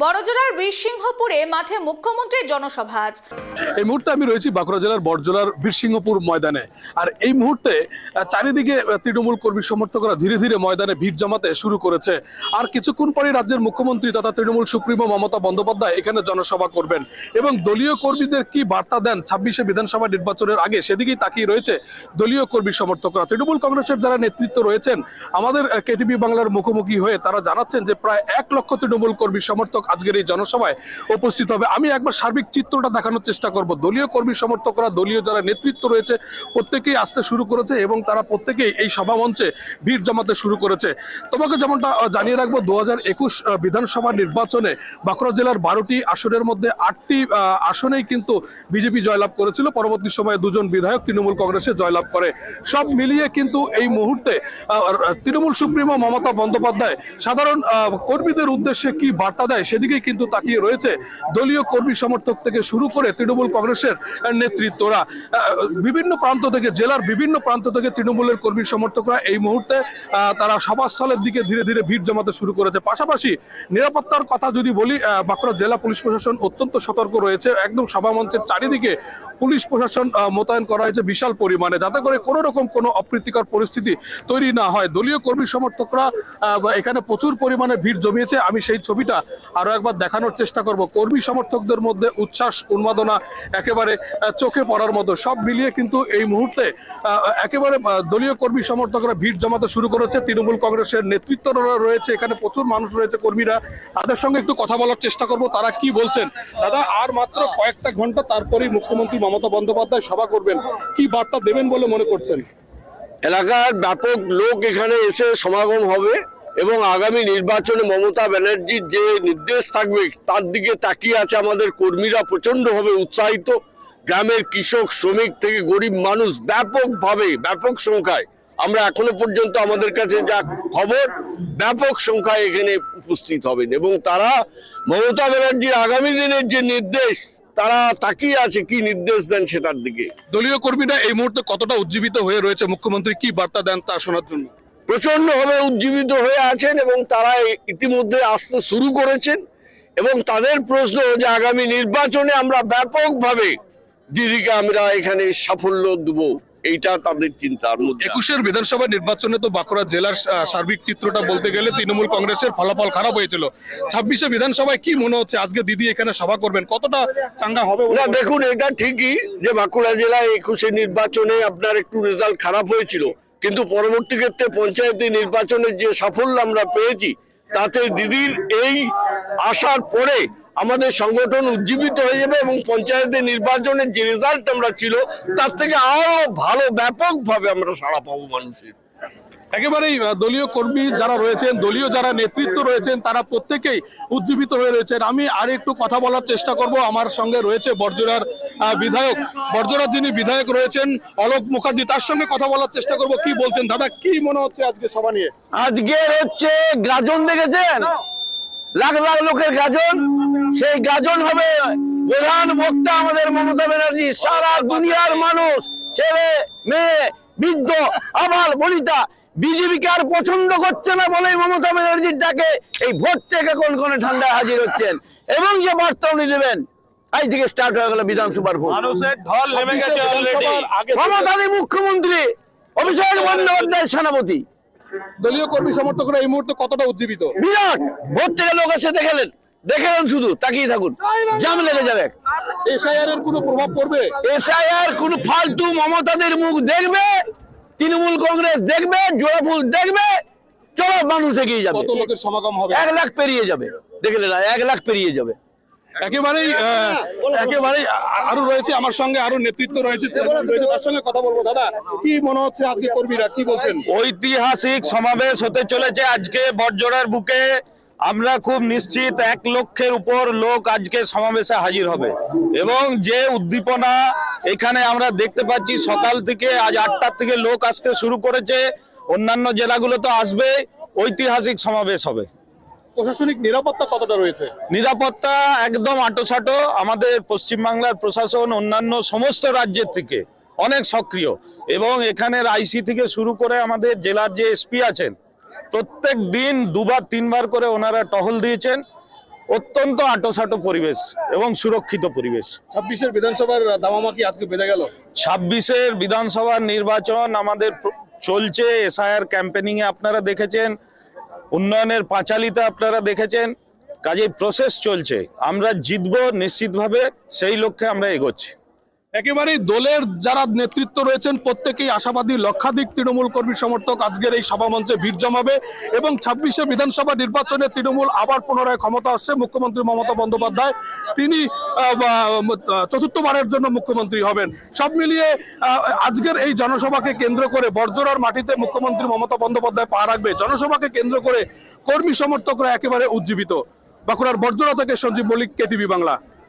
বড়জোড়ার বীরসিংহপুরে মাঠে মুখ্যমন্ত্রীর জনসভা আজ। এই মুহূর্তে আমি রয়েছি বাঁকুড়া জেলার বড়জোড়ার বীরসিংহপুর ময়দানে। আর এই মুহূর্তে চারিদিকে তৃণমূল কর্মী সমর্থকরা ধীরে ধীরে ময়দানে ভিড় জমাতে শুরু করেছে। আর কিছুক্ষণ পরেই রাজ্যের মুখ্যমন্ত্রী তথা তৃণমূল সুপ্রিমো মমতা বন্দ্যোপাধ্যায় এখানে জনসভা করবেন এবং দলীয় কর্মীদের কি বার্তা দেন 26শে বিধানসভা নির্বাচনের আগে সেদিকেই তাকিয়ে রয়েছে দলীয় কর্মী সমর্থকরা। তৃণমূল কংগ্রেসের যারা নেতৃত্ব রয়েছেন আমাদের কেটিভি বাংলার মুখোমুখি হয়ে তারা জানাচ্ছেন যে প্রায় 1 লক্ষ তৃণমূল কর্মী সমর্থক আজকের এই জনসভায় উপস্থিত হবে। আমি একবার সার্বিক চিত্রটা দেখানোর চেষ্টা করব। দলীয় কর্মী সমর্থকরা, দলীয় যারা নেতৃত্ব রয়েছে প্রত্যেকেই আসতে শুরু করেছে এবং তারা প্রত্যেকেই এই সভা মঞ্চে ভিড় জমাতে শুরু করেছে। তোমাকে যেমনটা জানিয়ে রাখবো, 2021 বিধানসভা নির্বাচনে বাঁকুড়া জেলার 12টি আসনের মধ্যে 8টি আসনেই কিন্তু বিজেপি জয়লাভ করেছিল। পরবর্তী সময়ে 2 জন বিধায়ক তৃণমূল কংগ্রেসে জয়লাভ করে। সব মিলিয়ে কিন্তু এই মুহূর্তে তৃণমূল সুপ্রিমো মমতা বন্দ্যোপাধ্যায় সাধারণ কর্মীদের উদ্দেশ্যে কি বার্তা দেয় সেদিকেই কিন্তু তাকিয়ে রয়েছে দলীয় কর্মী সমর্থক থেকে শুরু করে তৃণমূল কংগ্রেসের নেতৃত্বরা। বিভিন্ন প্রান্ত থেকে, জেলার বিভিন্ন প্রান্ত থেকে তৃণমূলের কর্মী সমর্থকরা এই মুহূর্তে তারা সভাস্থলের দিকে ধীরে ধীরে ভিড় জমাতে শুরু করেছে। পাশাপাশি নিরাপত্তার কথা যদি বলি, বাঁকুড়া জেলা পুলিশ প্রশাসন অত্যন্ত সতর্ক রয়েছে। একদম সভা মঞ্চের চারিদিকে পুলিশ প্রশাসন মোতায়েন করা হয়েছে বিশাল পরিমাণে, যাতে করে কোনো রকম কোনো অপ্রীতিকর পরিস্থিতি তৈরি না হয়। দলীয় কর্মী সমর্থকরা এখানে প্রচুর পরিমাণে ভিড় জমিয়েছে। আমি সেই ছবিটা আরো একবার দেখানোর চেষ্টা করব। কর্মী সমর্থকদের মধ্যে উচ্ছ্বাস, উন্মাদনা একেবারে চোখে পড়ার মতো। সব মিলিয়ে কিন্তু এই মুহূর্তে একেবারে দলীয় কর্মী সমর্থকরা ভিড় জমাতে শুরু করেছে। তৃণমূল কংগ্রেসের নেতৃত্বরা রয়েছে এখানে, প্রচুর মানুষ রয়েছে, কর্মীরা। তাদের সঙ্গে একটু কথা বলার চেষ্টা করব, তারা কি বলছেন। দাদা, আর মাত্র কয়েকটা ঘন্টা তারপরেই মুখ্যমন্ত্রী মমতা বন্দ্যোপাধ্যায় সভা করবেন, কি বার্তা দেবেন বলে মনে করছেন? এলাকার ব্যাপক লোক এখানে এসে সমাগম হবে এবং আগামী নির্বাচনে মমতা ব্যানার্জির যে নির্দেশ থাকবে তার দিকে তাকিয়ে আছে আমাদের কর্মীরা প্রচন্ডভাবে উৎসাহিত। গ্রামের কৃষক, শ্রমিক থেকে গরিব মানুষ ব্যাপকভাবে, ব্যাপক সংখ্যায়, আমরা এখনো পর্যন্ত আমাদের কাছে যা খবর, ব্যাপক সংখ্যায় এখানে উপস্থিত হবেন এবং তারা মমতা ব্যানার্জির আগামী দিনের যে নির্দেশ, তারা তাকিয়ে আছে কি নির্দেশ দেন সেটার দিকে। দলীয় কর্মীরা এই মুহূর্তে কতটা উজ্জীবিত হয়ে রয়েছে, মুখ্যমন্ত্রী কি বার্তা দেন তা শোনার জন্য? প্রচন্ডভাবে উজ্জীবিত হয়ে আছেন এবং তারা ইতিমধ্যে আসতে শুরু করেছেন এবং তাদের প্রশ্ন যে আগামী নির্বাচনে আমরা ব্যাপকভাবে দিদিকে আমরা এখানে সাফল্য দেব, এইটা তাদের চিন্তার মধ্যে। 21 বিধানসভা নির্বাচনে তো বাঁকুড়া জেলার সার্বিক চিত্রটা বলতে গেলে তৃণমূল কংগ্রেসের ফলাফল খারাপ হয়েছিল। 26শে বিধানসভায় কি মনে হচ্ছে আজকে দিদি এখানে সভা করবেন, কতটা চাঙ্গা হবে? না, দেখুন, এটা ঠিকই যে বাঁকুড়া জেলায় 21 নির্বাচনে আপনার একটু রেজাল্ট খারাপ হয়েছিল, কিন্তু পরবর্তী ক্ষেত্রে পঞ্চায়েত নির্বাচনের যে সাফল্য আমরা পেয়েছি তাতে দিদির এই আসার পরে আমাদের সংগঠন উজ্জীবিত হয়ে যাবে এবং পঞ্চায়েতের নির্বাচনের যে রেজাল্ট আমরা ছিল তার থেকে আরো ভালো ব্যাপকভাবে আমরা সাড়া পাবো মানুষের। একেবারেই দলীয় কর্মী যারা রয়েছেন, দলীয় যারা নেতৃত্ব রয়েছেন তারা প্রত্যেকেই উজ্জীবিত হয়ে রয়েছেন। আমি আর একটু কথা বলার চেষ্টা করব। আমার সঙ্গে রয়েছে বড়জোড়ার বিধায়ক, বড়জোড়ার যিনি বিধায়ক রয়েছেন অলোক মুখার্জি, তার সঙ্গে কথা বলার চেষ্টা করব। কি বলছেন দাদা, কি মনে হচ্ছে আজকে সভা নিয়ে? আজকে হচ্ছে গাজন দেখেছেন, লাখ লাখ লোকের গাজন। সেই গাজন হবে প্রধান বক্তা আমাদের মমতা ব্যানার্জি। সারা দুনিয়ার মানুষ, ছেলে মেয়ে, বৃদ্ধ, আবাল বনিতা বিজেপিকে আর পছন্দ করছে না বলেই মমতা ব্যানার্জির ডাকে এই ভোট থেকে কোন ঠান্ডায় হাজির হচ্ছেন এবং যে বার্তা উনি দেবেন। আজ থেকে স্টার্ট হয়ে গেল বিধানসভার ভোট। মানুষের ঢল নেমে গেছে অলরেডি। মমতাদি মুখ্যমন্ত্রী, অভিষেক বন্দ্যোপাধ্যায় সেনাপতি। দলীয় কর্মী সমর্থকরা এই মুহূর্তে কতটা উজ্জীবিত? বিরাট। ভোট থেকে লোক এসে দেখেলেন, শুধু তাকিয়ে থাকুন, জাম লেগে যাবে। এসআইআর এর কোনো প্রভাব পড়বে? এসআইআর কোন ফালতু মমতাদের মুখ দেখবে, তৃণমূল কংগ্রেস দেখবে, জোড়াফুল দেখবে, চলো মানুষ এগিয়ে যাবে। কত লোকের সমাগম হবে? 1 লাখ পেরিয়ে যাবে, দেখলে না, 1 লাখ পেরিয়ে যাবে। একেবারেই আরো রয়েছে আমার সঙ্গে, আরো নেতৃত্ব রয়েছে, তার সঙ্গে কথা বলবো। দাদা, কি মনে হচ্ছে আজকে কর্মীরা কি বলছেন? ঐতিহাসিক সমাবেশ হতে চলেছে আজকে বড়জোড়ার বুকে। আমরা খুব নিশ্চিত 1 লক্ষের উপর লোক আজকে সমাবেশে হাজির হবে এবং যে উদ্দীপনা এখানে আমরা দেখতে পাচ্ছি, সকাল থেকে আজ 8টার থেকে লোক আসতে শুরু করেছে। অন্যান্য জেলাগুলো তো আসবে, ঐতিহাসিক সমাবেশ হবে। প্রশাসনিক নিরাপত্তা কতটা রয়েছে? নিরাপত্তা একদম আঁটোসাঁটো। আমাদের পশ্চিমবাংলার প্রশাসন অন্যান্য সমস্ত রাজ্যের থেকে অনেক সক্রিয় এবং এখানের আইসি থেকে শুরু করে আমাদের জেলার যে এসপি আছেন প্রত্যেক দিন 2-3 বার করে ওনারা টহল দিয়েছেন অত্যন্ত আঁটোসাঁটো পরিবেশ এবং সুরক্ষিত পরিবেশ। 26-এর বিধানসভার দামামা কি আজকে বেঁধে গেল? 26-এর বিধানসভার নির্বাচন আমাদের চলছে। এসআইআর ক্যাম্পেনিং এ আপনারা দেখেছেন, উন্নয়নের পাঁচালিতে আপনারা দেখেছেন, কাজেই প্রসেস চলছে। আমরা জিতবো নিশ্চিতভাবে, সেই লক্ষ্যে আমরা এগোচ্ছি। একেবারেই দলের যারা নেতৃত্ব রয়েছেন প্রত্যেকেই আশাবাদী, লক্ষাধিক তৃণমূল কর্মী সমর্থক আজকের এই সভামঞ্চে ভিড় জমাবে এবং 26-এ বিধানসভা নির্বাচনে তৃণমূল আবার পুনরায় ক্ষমতা আসছে। মুখ্যমন্ত্রী মমতা বন্দ্যোপাধ্যায় তিনি চতুর্থবারের জন্য মুখ্যমন্ত্রী হবেন। সব মিলিয়ে আজকের এই জনসভাকে কেন্দ্র করে বড়জোড়ার মাটিতে মুখ্যমন্ত্রী মমতা বন্দ্যোপাধ্যায় পা রাখবে। জনসভাকে কেন্দ্র করে কর্মী সমর্থকরা একেবারে উজ্জীবিত। বাঁকুড়ার বড়জোড়া থেকে সঞ্জীব মল্লিক, কেটিভি বাংলা।